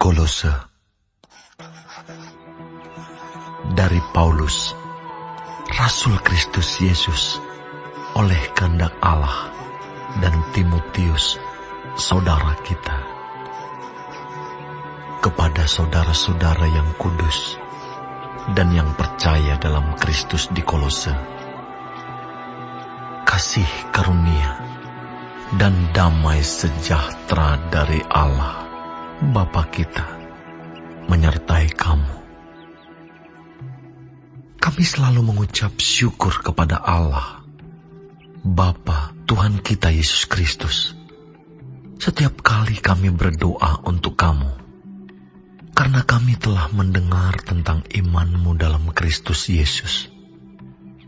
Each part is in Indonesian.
Kolose. Dari Paulus, Rasul Kristus Yesus, oleh kehendak Allah, dan Timotius, saudara kita. Kepada saudara-saudara yang kudus dan yang percaya dalam Kristus di Kolose, kasih karunia dan damai sejahtera dari Allah Bapa kita menyertai kamu. Kami selalu mengucap syukur kepada Allah, Bapa Tuhan kita Yesus Kristus, setiap kali kami berdoa untuk kamu, karena kami telah mendengar tentang iman-Mu dalam Kristus Yesus,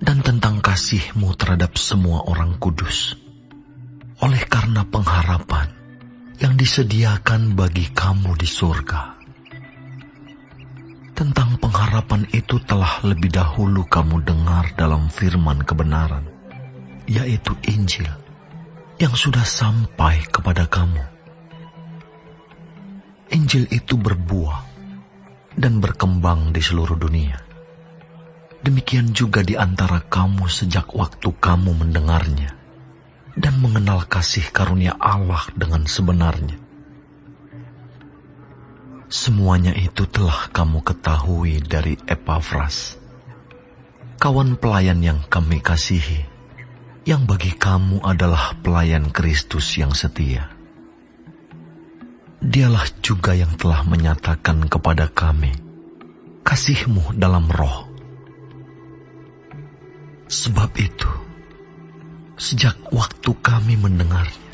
dan tentang kasih-Mu terhadap semua orang kudus, oleh karena pengharapan yang disediakan bagi kamu di surga. Tentang pengharapan itu telah lebih dahulu kamu dengar dalam firman kebenaran, yaitu Injil, yang sudah sampai kepada kamu. Injil itu berbuah dan berkembang di seluruh dunia. Demikian juga di antara kamu sejak waktu kamu mendengarnya dan mengenal kasih karunia Allah dengan sebenarnya. Semuanya itu telah kamu ketahui dari Epafras, kawan pelayan yang kami kasihi, yang bagi kamu adalah pelayan Kristus yang setia. Dialah juga yang telah menyatakan kepada kami kasih-Mu dalam roh. Sebab itu, sejak waktu kami mendengarnya,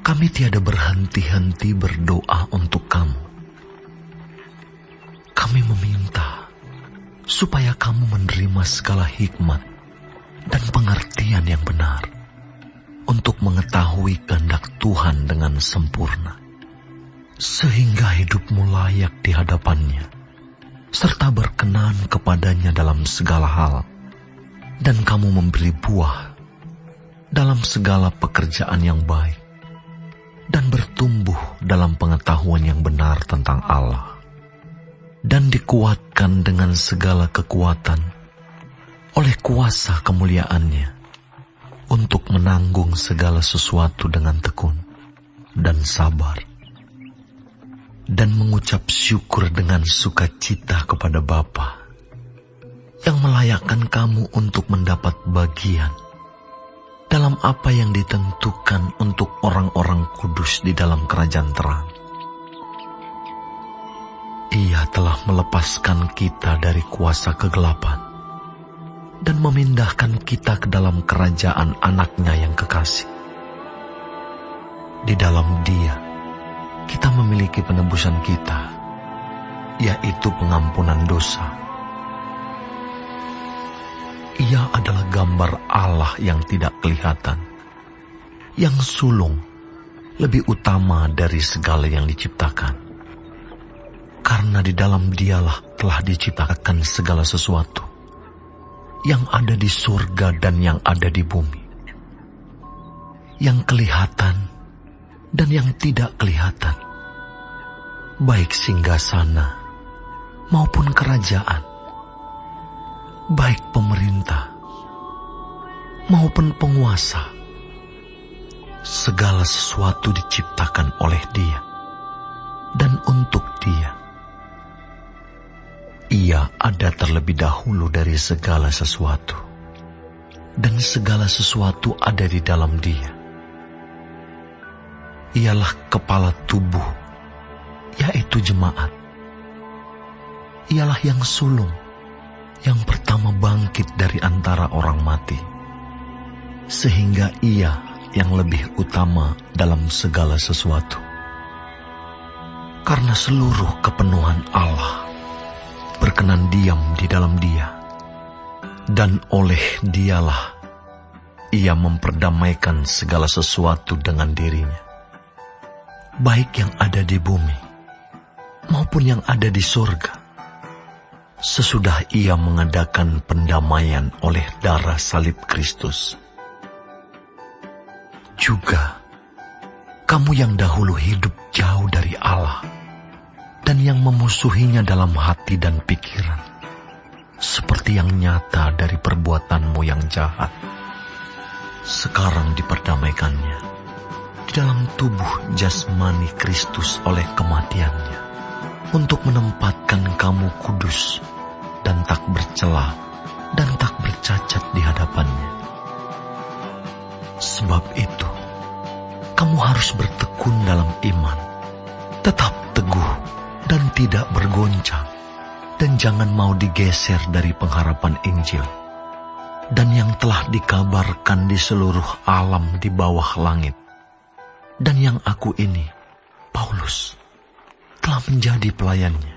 kami tiada berhenti-henti berdoa untuk kamu. Kami meminta supaya kamu menerima segala hikmat dan pengertian yang benar untuk mengetahui kehendak Tuhan dengan sempurna, sehingga hidupmu layak di hadapannya, serta berkenan kepadanya dalam segala hal, dan kamu memberi buah dalam segala pekerjaan yang baik, dan bertumbuh dalam pengetahuan yang benar tentang Allah, dan dikuatkan dengan segala kekuatan oleh kuasa kemuliaan-Nya, untuk menanggung segala sesuatu dengan tekun dan sabar, dan mengucap syukur dengan sukacita kepada Bapa, yang melayakkan kamu untuk mendapat bagian dalam apa yang ditentukan untuk orang-orang kudus di dalam kerajaan terang. Ia telah melepaskan kita dari kuasa kegelapan dan memindahkan kita ke dalam kerajaan Anak-Nya yang kekasih. Di dalam Dia, kita memiliki penebusan kita, yaitu pengampunan dosa. Ia adalah gambar Allah yang tidak kelihatan, yang sulung, lebih utama dari segala yang diciptakan. Karena di dalam Dialah telah diciptakan segala sesuatu, yang ada di surga dan yang ada di bumi, yang kelihatan dan yang tidak kelihatan, baik singgasana maupun kerajaan, baik pemerintah maupun penguasa. Segala sesuatu diciptakan oleh Dia dan untuk Dia. Ia ada terlebih dahulu dari segala sesuatu, dan segala sesuatu ada di dalam Dia. Ialah kepala tubuh, yaitu jemaat. Ialah yang sulung, yang pertama bangkit dari antara orang mati, sehingga ia yang lebih utama dalam segala sesuatu. Karena seluruh kepenuhan Allah berkenan diam di dalam Dia, dan oleh Dialah Ia memperdamaikan segala sesuatu dengan dirinya, baik yang ada di bumi maupun yang ada di surga, sesudah Ia mengadakan pendamaian oleh darah salib Kristus. Juga kamu yang dahulu hidup jauh dari Allah dan yang memusuhinya dalam hati dan pikiran, seperti yang nyata dari perbuatanmu yang jahat, sekarang diperdamaikannya di dalam tubuh jasmani Kristus oleh kematiannya, untuk menempatkan kamu kudus dan tak bercela dan tak bercacat di hadapannya. Sebab itu, kamu harus bertekun dalam iman, tetap teguh dan tidak bergoncang, dan jangan mau digeser dari pengharapan Injil, dan yang telah dikabarkan di seluruh alam di bawah langit, dan yang aku ini, Paulus, telah menjadi pelayannya.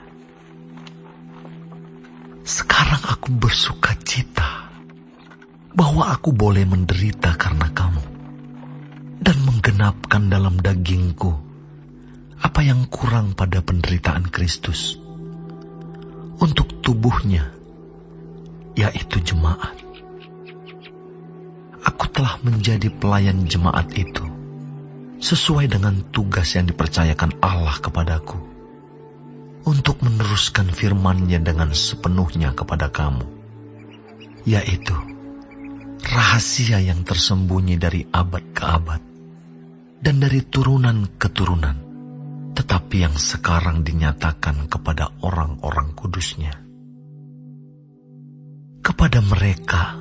Sekarang aku bersuka cita bahwa aku boleh menderita karena kamu, dan menggenapkan dalam dagingku apa yang kurang pada penderitaan Kristus, untuk tubuhnya, yaitu jemaat. Aku telah menjadi pelayan jemaat itu, sesuai dengan tugas yang dipercayakan Allah kepadaku, untuk meneruskan firman-Nya dengan sepenuhnya kepada kamu, yaitu rahasia yang tersembunyi dari abad ke abad, dan dari turunan ke turunan, tetapi yang sekarang dinyatakan kepada orang-orang kudus-Nya. Kepada mereka,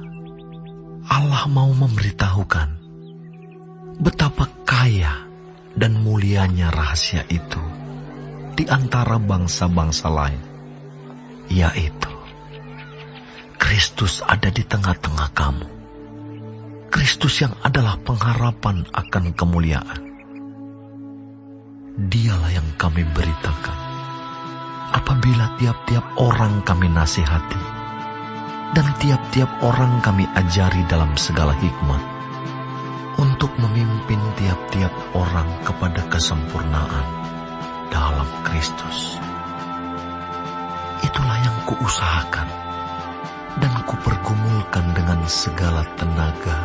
Allah mau memberitahukan betapa kaya dan mulianya rahasia itu di antara bangsa-bangsa lain, yaitu Kristus ada di tengah-tengah kamu. Kristus yang adalah pengharapan akan kemuliaan. Dialah yang kami beritakan apabila tiap-tiap orang kami nasihati dan tiap-tiap orang kami ajari dalam segala hikmat, untuk memimpin tiap-tiap orang kepada kesempurnaan dalam Kristus. Itulah yang kuusahakan dan kupergumulkan dengan segala tenaga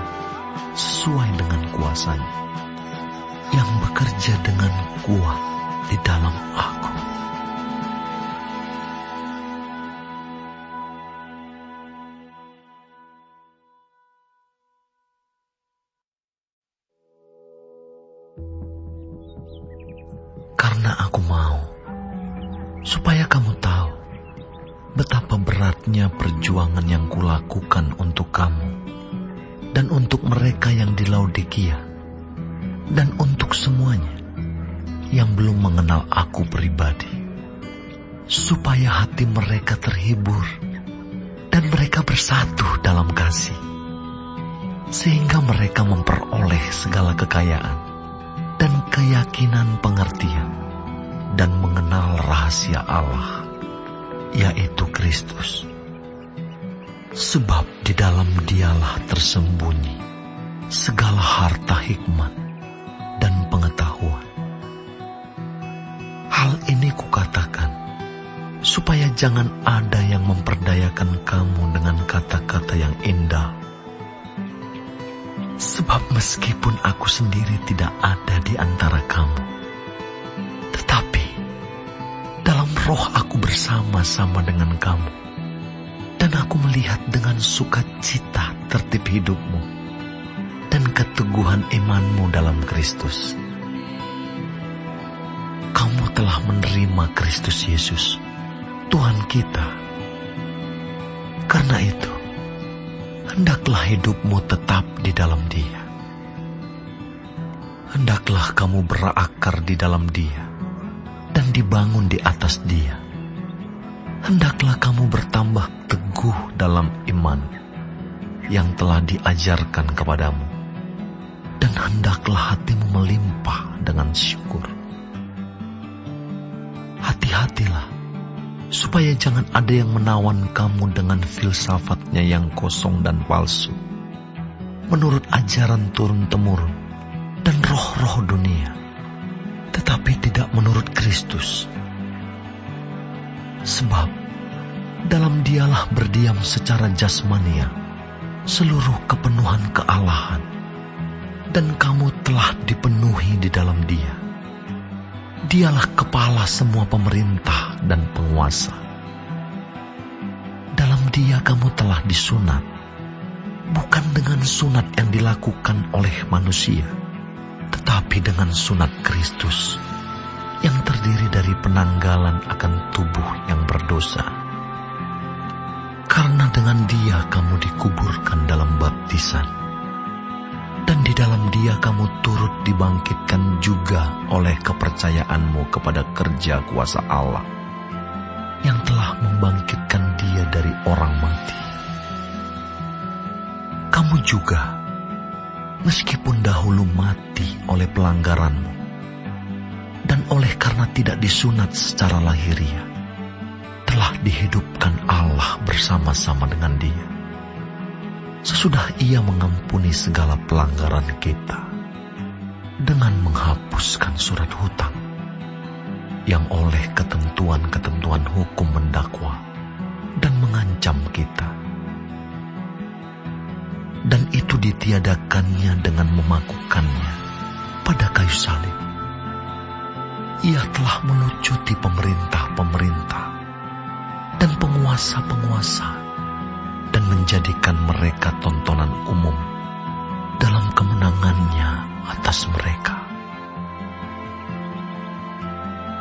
sesuai dengan kuasa-Nya yang bekerja dengan kuat di dalam aku. Karena aku mau supaya kamu tahu betapa beratnya perjuangan yang kulakukan untuk kamu dan untuk mereka yang di Laodikia, dan untuk semuanya yang belum mengenal aku pribadi, supaya hati mereka terhibur dan mereka bersatu dalam kasih, sehingga mereka memperoleh segala kekayaan dan keyakinan pengertian dan mengenal rahasia Allah, yaitu Kristus. Sebab di dalam Dialah tersembunyi segala harta hikmat dan pengetahuan. Hal ini kukatakan supaya jangan ada yang memperdayakan kamu dengan kata-kata yang indah. Sebab meskipun aku sendiri tidak ada di antara kamu, tetapi dalam roh aku bersama-sama dengan kamu, dan aku melihat dengan sukacita tertib hidupmu dan keteguhan imanmu dalam Kristus. Kamu telah menerima Kristus Yesus, Tuhan kita. Karena itu, hendaklah hidupmu tetap di dalam Dia. Hendaklah kamu berakar di dalam Dia dan dibangun di atas Dia. Hendaklah kamu bertambah teguh dalam iman yang telah diajarkan kepadamu, dan hendaklah hatimu melimpah dengan syukur. Hati-hatilah, supaya jangan ada yang menawan kamu dengan filsafatnya yang kosong dan palsu, menurut ajaran turun-temurun dan roh-roh dunia, tetapi tidak menurut Kristus. Sebab dalam Dialah berdiam secara jasmania seluruh kepenuhan kealahan, dan kamu telah dipenuhi di dalam Dia. Dialah kepala semua pemerintah dan penguasa. Dalam Dia kamu telah disunat, bukan dengan sunat yang dilakukan oleh manusia, tetapi dengan sunat Kristus, yang terdiri dari penanggalan akan tubuh yang berdosa. Karena dengan Dia kamu dikuburkan dalam baptisan, dan di dalam Dia kamu turut dibangkitkan juga oleh kepercayaanmu kepada kerja kuasa Allah, yang telah membangkitkan Dia dari orang mati. Kamu juga, meskipun dahulu mati oleh pelanggaranmu, dan oleh karena tidak disunat secara lahiriah, telah dihidupkan Allah bersama-sama dengan Dia, sesudah Ia mengampuni segala pelanggaran kita, dengan menghapuskan surat hutang yang oleh ketentuan-ketentuan hukum mendakwa dan mengancam kita. Dan itu ditiadakannya dengan memakukannya pada kayu salib. Ia telah melucuti pemerintah-pemerintah dan penguasa-penguasa, dan menjadikan mereka tontonan umum dalam kemenangannya atas mereka.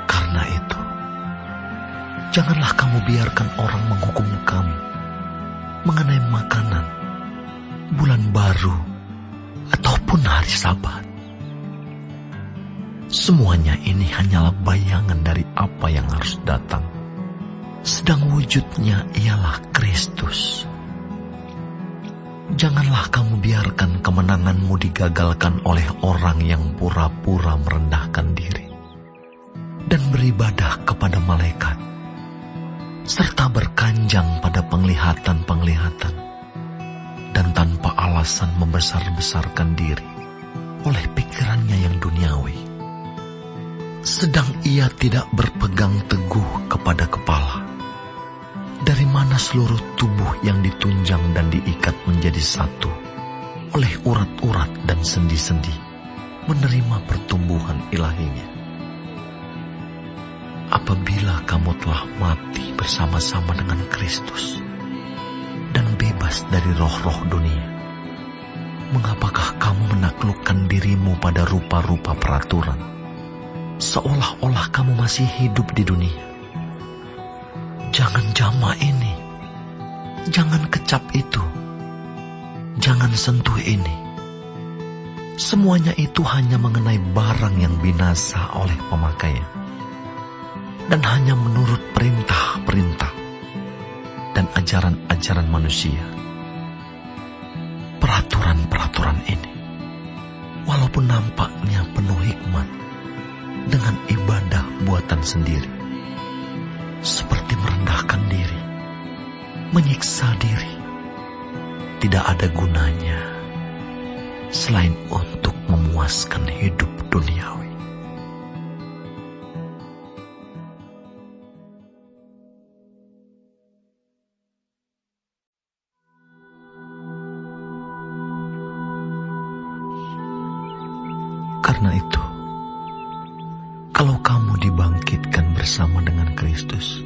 Karena itu, janganlah kamu biarkan orang menghukum kamu mengenai makanan, bulan baru, ataupun hari Sabat. Semuanya ini hanyalah bayangan dari apa yang harus datang, sedang wujudnya ialah Kristus. Janganlah kamu biarkan kemenanganmu digagalkan oleh orang yang pura-pura merendahkan diri dan beribadah kepada malaikat, serta berkanjang pada penglihatan-penglihatan, dan tanpa alasan membesar-besarkan diri oleh pikirannya yang duniawi, sedang ia tidak berpegang teguh kepada kepala, dari mana seluruh tubuh yang ditunjang dan diikat menjadi satu oleh urat-urat dan sendi-sendi menerima pertumbuhan ilahinya. Apabila kamu telah mati bersama-sama dengan Kristus dan bebas dari roh-roh dunia, mengapakah kamu menaklukkan dirimu pada rupa-rupa peraturan, seolah-olah kamu masih hidup di dunia? Jangan jama ini, jangan kecap itu, jangan sentuh ini. Semuanya itu hanya mengenai barang yang binasa oleh pemakaian, dan hanya menurut perintah-perintah dan ajaran-ajaran manusia. Peraturan-peraturan ini, walaupun nampaknya penuh hikmat, dengan ibadah buatan sendiri, seperti merendahkan diri, menyiksa diri, tidak ada gunanya selain untuk memuaskan hidup duniawi. Karena itu, kalau kamu dibangkitkan bersama dengan Kristus,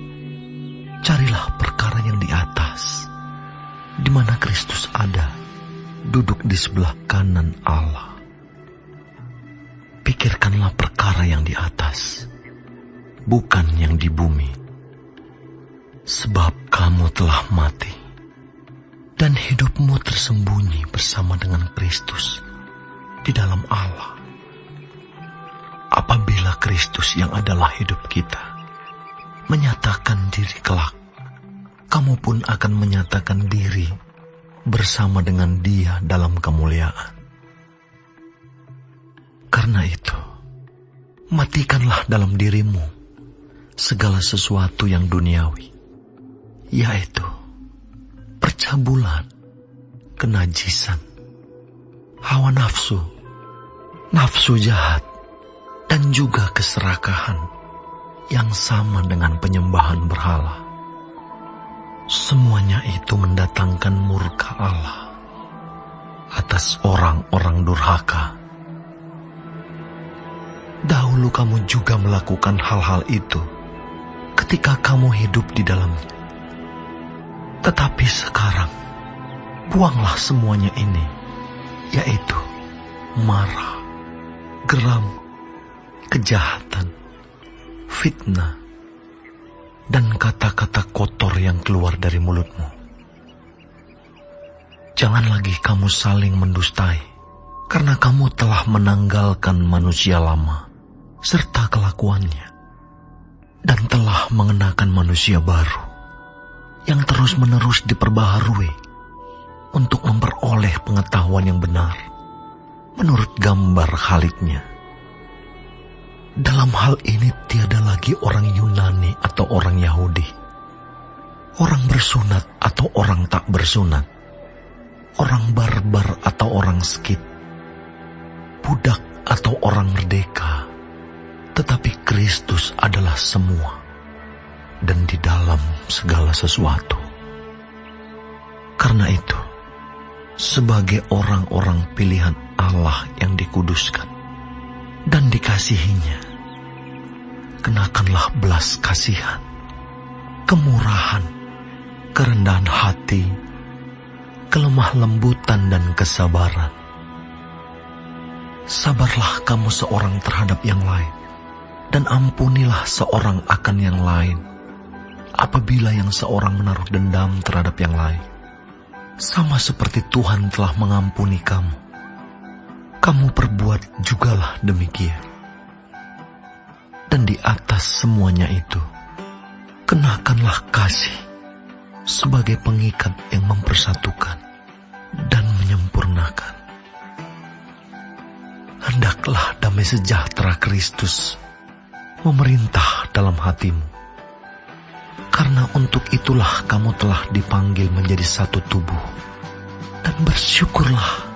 carilah perkara yang di atas, di mana Kristus ada, duduk di sebelah kanan Allah. Pikirkanlah perkara yang di atas, bukan yang di bumi. Sebab kamu telah mati, dan hidupmu tersembunyi bersama dengan Kristus di dalam Allah. apabila Kristus yang adalah hidup kita menyatakan diri kelak, kamu pun akan menyatakan diri bersama dengan Dia dalam kemuliaan. Karena itu, matikanlah dalam dirimu segala sesuatu yang duniawi, yaitu percabulan, kenajisan, hawa nafsu, nafsu jahat, dan juga keserakahan yang sama dengan penyembahan berhala. Semuanya itu mendatangkan murka Allah atas orang-orang durhaka. Dahulu kamu juga melakukan hal-hal itu ketika kamu hidup di dalamnya. Tetapi sekarang, buanglah semuanya ini, yaitu marah, geram, kejahatan, fitnah, dan kata-kata kotor yang keluar dari mulutmu. Jangan lagi kamu saling mendustai, karena kamu telah menanggalkan manusia lama serta kelakuannya, dan telah mengenakan manusia baru yang terus-menerus diperbaharui untuk memperoleh pengetahuan yang benar menurut gambar Khaliknya. Dalam hal ini tiada lagi orang Yunani atau orang Yahudi, orang bersunat atau orang tak bersunat, orang barbar atau orang Skit, budak atau orang merdeka, tetapi Kristus adalah semua dan di dalam segala sesuatu. Karena itu, sebagai orang-orang pilihan Allah yang dikuduskan dan dikasihinya, kenakanlah belas kasihan, kemurahan, kerendahan hati, kelemah lembutan dan kesabaran. Sabarlah kamu seorang terhadap yang lain, dan ampunilah seorang akan yang lain, apabila yang seorang menaruh dendam terhadap yang lain. Sama seperti Tuhan telah mengampuni kamu, kamu perbuat jugalah demikian. Dan di atas semuanya itu, kenakanlah kasih sebagai pengikat yang mempersatukan dan menyempurnakan. Hendaklah damai sejahtera Kristus memerintah dalam hatimu, karena untuk itulah kamu telah dipanggil menjadi satu tubuh, dan bersyukurlah.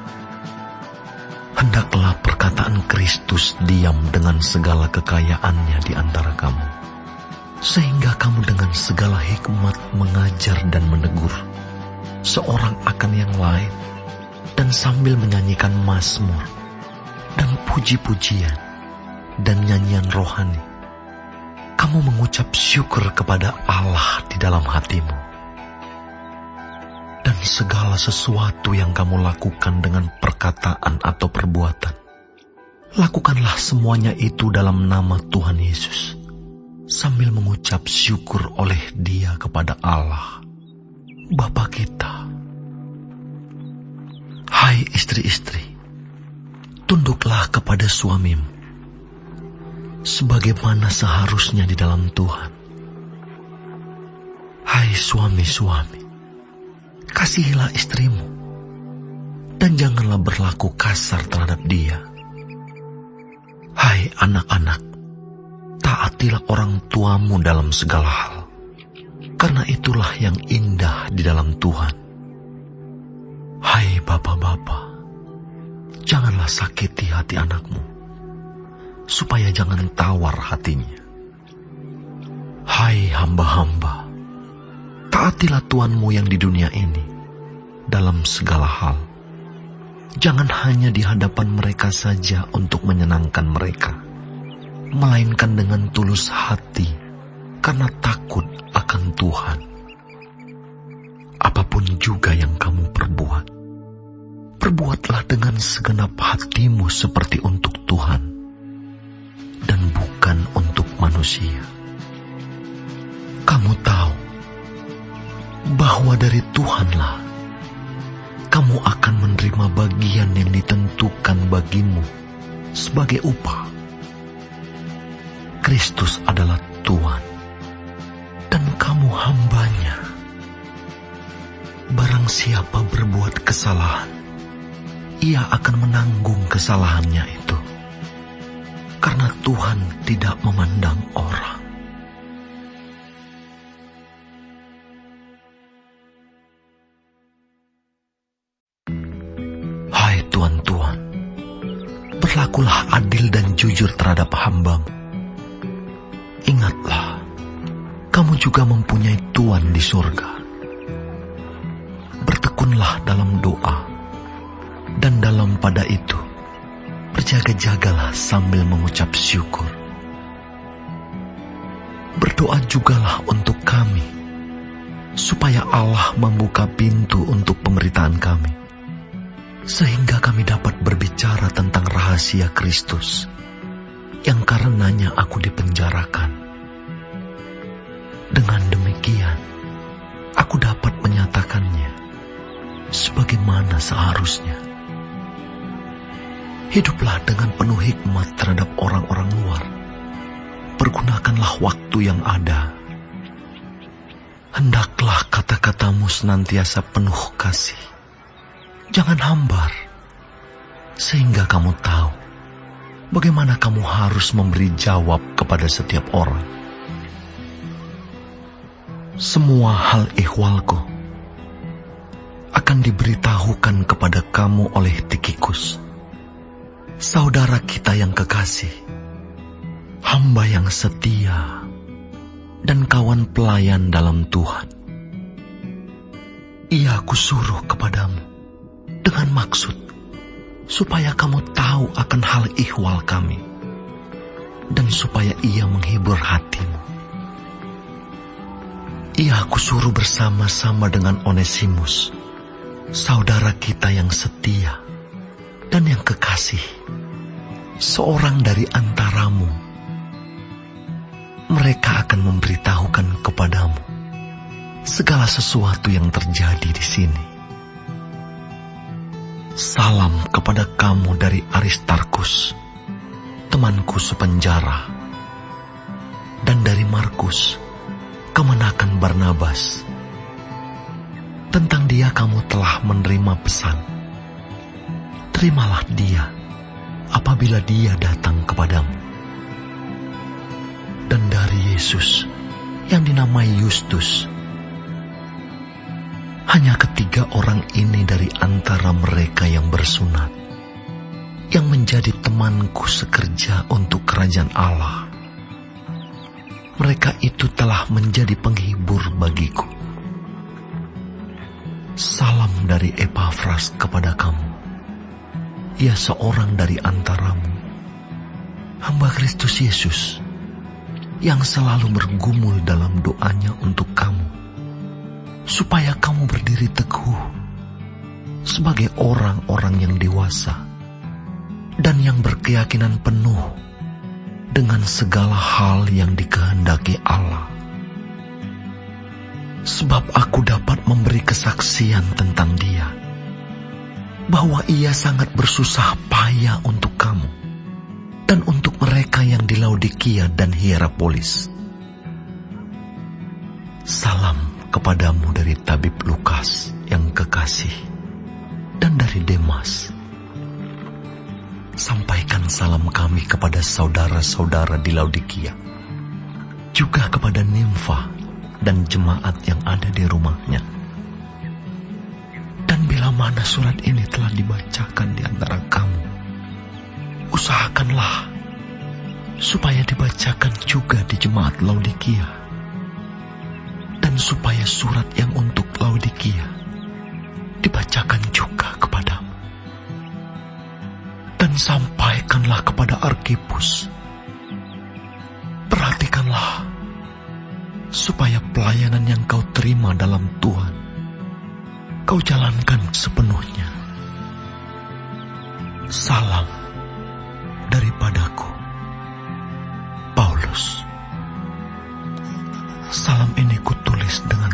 Hendaklah perkataan Kristus diam dengan segala kekayaannya di antara kamu, sehingga kamu dengan segala hikmat mengajar dan menegur seorang akan yang lain, dan sambil menyanyikan mazmur dan puji-pujian dan nyanyian rohani, kamu mengucap syukur kepada Allah di dalam hatimu. Dan segala sesuatu yang kamu lakukan dengan perkataan atau perbuatan, lakukanlah semuanya itu dalam nama Tuhan Yesus, sambil mengucap syukur oleh Dia kepada Allah, Bapa kita. Hai istri-istri, tunduklah kepada suamimu, sebagaimana seharusnya di dalam Tuhan. Hai suami-suami, kasihilah istrimu, dan janganlah berlaku kasar terhadap dia. Hai anak-anak, taatilah orang tuamu dalam segala hal, karena itulah yang indah di dalam Tuhan. Hai bapak-bapak, janganlah sakiti hati anakmu, supaya jangan tawar hatinya. Hai hamba-hamba, taatilah Tuanmu yang di dunia ini dalam segala hal. Jangan hanya di hadapan mereka saja untuk menyenangkan mereka, melainkan dengan tulus hati karena takut akan Tuhan. Apapun juga yang kamu perbuat, perbuatlah dengan segenap hatimu seperti untuk Tuhan dan bukan untuk manusia. Kamu tahu bahwa dari Tuhanlah kamu akan menerima bagian yang ditentukan bagimu sebagai upah. Kristus adalah Tuhan, dan kamu hambanya. Barang siapa berbuat kesalahan, ia akan menanggung kesalahannya itu, karena Tuhan tidak memandang orang. Hai Tuhan, berlakulah adil dan jujur terhadap hamba-Mu. Ingatlah, kamu juga mempunyai Tuhan di surga. Bertekunlah dalam doa, dan dalam pada itu, berjaga-jagalah sambil mengucap syukur. Berdoa jugalah untuk kami, supaya Allah membuka pintu untuk pemberitaan kami, sehingga kami dapat berbicara tentang rahasia Kristus, yang karenanya aku dipenjarakan. Dengan demikian, aku dapat menyatakannya sebagaimana seharusnya. Hiduplah dengan penuh hikmat terhadap orang-orang luar. Pergunakanlah waktu yang ada. Hendaklah kata-katamu senantiasa penuh kasih. Jangan hambar, sehingga kamu tahu bagaimana kamu harus memberi jawab kepada setiap orang. Semua hal ihwalku akan diberitahukan kepada kamu oleh Tikhikus, saudara kita yang kekasih, hamba yang setia, dan kawan pelayan dalam Tuhan. Ia kusuruh kepadamu dengan maksud supaya kamu tahu akan hal ihwal kami, dan supaya ia menghibur hatimu. Ia kusuruh bersama-sama dengan Onesimus, saudara kita yang setia dan yang kekasih, seorang dari antaramu. Mereka akan memberitahukan kepadamu segala sesuatu yang terjadi di sini. Salam kepada kamu dari Aristarkus, temanku sepenjara, dan dari Markus, kemenakan Barnabas. Tentang dia kamu telah menerima pesan. Terimalah dia apabila dia datang kepadamu. Dan dari Yesus yang dinamai Yustus. Hanya ketiga orang ini dari antara mereka yang bersunat, yang menjadi temanku sekerja untuk kerajaan Allah. Mereka itu telah menjadi penghibur bagiku. Salam dari Epafras kepada kamu. Ia seorang dari antaramu, hamba Kristus Yesus, yang selalu bergumul dalam doanya untuk kamu, supaya kamu berdiri teguh sebagai orang-orang yang dewasa dan yang berkeyakinan penuh dengan segala hal yang dikehendaki Allah. Sebab aku dapat memberi kesaksian tentang dia, bahwa ia sangat bersusah payah untuk kamu dan untuk mereka yang di Laodikia dan Hierapolis. Salam kepadamu dari tabib Lukas yang kekasih, dan dari Demas. Sampaikan salam kami kepada saudara-saudara di Laodikia, juga kepada Nimfa dan jemaat yang ada di rumahnya. Dan bila mana surat ini telah dibacakan di antara kamu, usahakanlah supaya dibacakan juga di jemaat Laodikia, dan supaya surat yang untuk Laodikia dibacakan juga kepadamu. Dan sampaikanlah kepada Arkipus, perhatikanlah supaya pelayanan yang kau terima dalam Tuhan kau jalankan sepenuhnya. Salam daripadaku, Paulus. Salam ini kutulis dengan